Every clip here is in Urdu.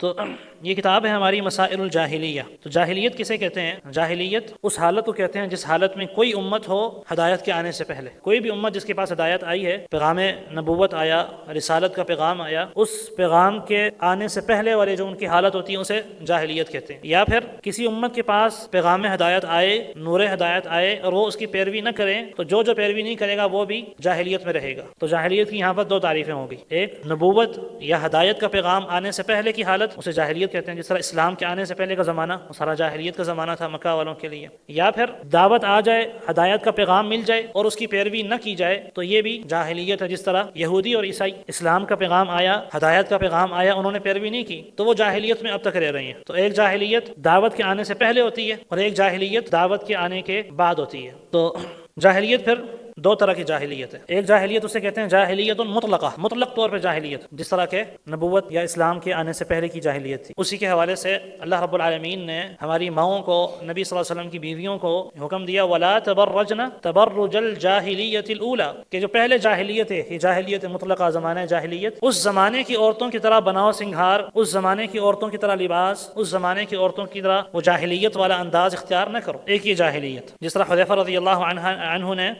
تو یہ کتاب ہے ہماری مسائل الجاہلیہ۔ تو جاہلیت کسے کہتے ہیں؟ جاہلیت اس حالت کو کہتے ہیں جس حالت میں کوئی امت ہو ہدایت کے آنے سے پہلے، کوئی بھی امت جس کے پاس ہدایت آئی ہے، پیغام نبوت آیا، رسالت کا پیغام آیا، اس پیغام کے آنے سے پہلے والے جو ان کی حالت ہوتی ہے اسے جاہلیت کہتے ہیں۔ یا پھر کسی امت کے پاس پیغام ہدایت آئے، نور ہدایت آئے، اور وہ اس کی پیروی نہ کریں تو جو پیروی نہیں کرے گا وہ بھی جاہلیت میں رہے گا۔ تو جاہلیت کی یہاں پر دو تعریفیں ہوگی، ایک نبوت یا ہدایت کا پیغام آنے سے پہلے کی حالت، اسے جاہلیت کہتے ہیں، جس طرح اسلام کے آنے سے پہلے کا زمانہ وہ سارا جاہلیت کا زمانہ تھا مکہ والوں کے لیے۔ یا پھر دعوت آ جائے، ہدایت کا پیغام مل جائے اور اس کی پیروی نہ کی جائے تو یہ بھی جاہلیت ہے، جس طرح یہودی اور عیسائی، اسلام کا پیغام آیا، ہدایت کا پیغام آیا، انہوں نے پیروی نہیں کی تو وہ جاہلیت میں اب تک رہ رہی ہیں۔ تو ایک جاہلیت دعوت کے آنے سے پہلے ہوتی ہے اور ایک جاہلیت دعوت کے آنے کے بعد ہوتی ہے۔ تو جاہلیت پھر دو طرح کی جاہلیت ہے، ایک جاہلیت اسے کہتے ہیں جاہلیت مطلقہ، مطلق طور پہ جاہلیت، جس طرح کہ نبوت یا اسلام کے آنے سے پہلے کی جاہلیت تھی۔ اسی کے حوالے سے اللہ رب العالمین نے ہماری ماؤں کو، نبی صلی اللہ علیہ وسلم کی بیویوں کو حکم دیا وَلَا تَبَرَّجْنَ تَبَرُّجَ الْجَاهِلِيَّةِ الْأُولَى، کہ جو پہلے جاہلیت ہے، یہ جاہلیت مطلقہ، زمانہ جاہلیت، اس زمانے کی عورتوں کی طرح بناؤ سنگھار، اس زمانے کی عورتوں کی طرح لباس، اس زمانے کی عورتوں کی طرح وہ جاہلیت والا انداز اختیار نہ کرو۔ ایک یہ جاہلیت، جس طرح حذیفہ رضی اللہ عنہ نے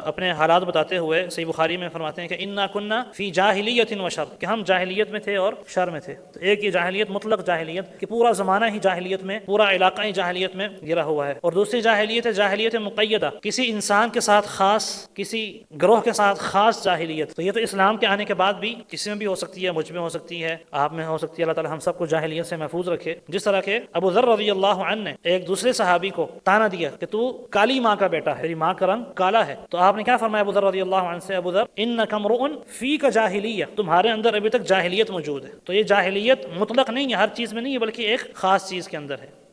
اپنے حالات بتاتے ہوئے صحیح بخاری میں فرماتے ہیں کہ انا کننا فی جاہلیت و شر، کہ ہم جاہلیت میں تھے اور شر میں تھے۔ تو ایک یہ جاہلیت مطلق جاہلیت کہ پورا زمانہ ہی جاہلیت میں، پورا علاقہ ہی جاہلیت میں گرا ہوا ہے، اور دوسری جاہلیت ہے جاہلیت مقیدہ، کسی انسان کے ساتھ خاص، کسی گروہ کے ساتھ خاص جاہلیت۔ تو یہ تو اسلام کے آنے کے بعد بھی کسی میں بھی ہو سکتی ہے، مجھ میں ہو سکتی ہے، آپ میں ہو سکتی ہے۔ اللہ تعالی ہم سب کو جاہلیت سے محفوظ رکھے۔ جس طرح کہ ابو ذر رضی اللہ عنہ نے ایک دوسرے صحابی کو طعنہ دیا کہ تو کالی ماں کا بیٹا ہے، تیری ماں کا رنگ کالا ہے، تو آپ نے کیا فرمایا ابو ذر رضی اللہ عنہ سے؟ ابو ذر انک امرؤ فیک جاہلیہ، تمہارے اندر ابھی تک جاہلیت موجود ہے۔ تو یہ جاہلیت مطلق نہیں ہے، ہر چیز میں نہیں ہے، بلکہ ایک خاص چیز کے اندر ہے۔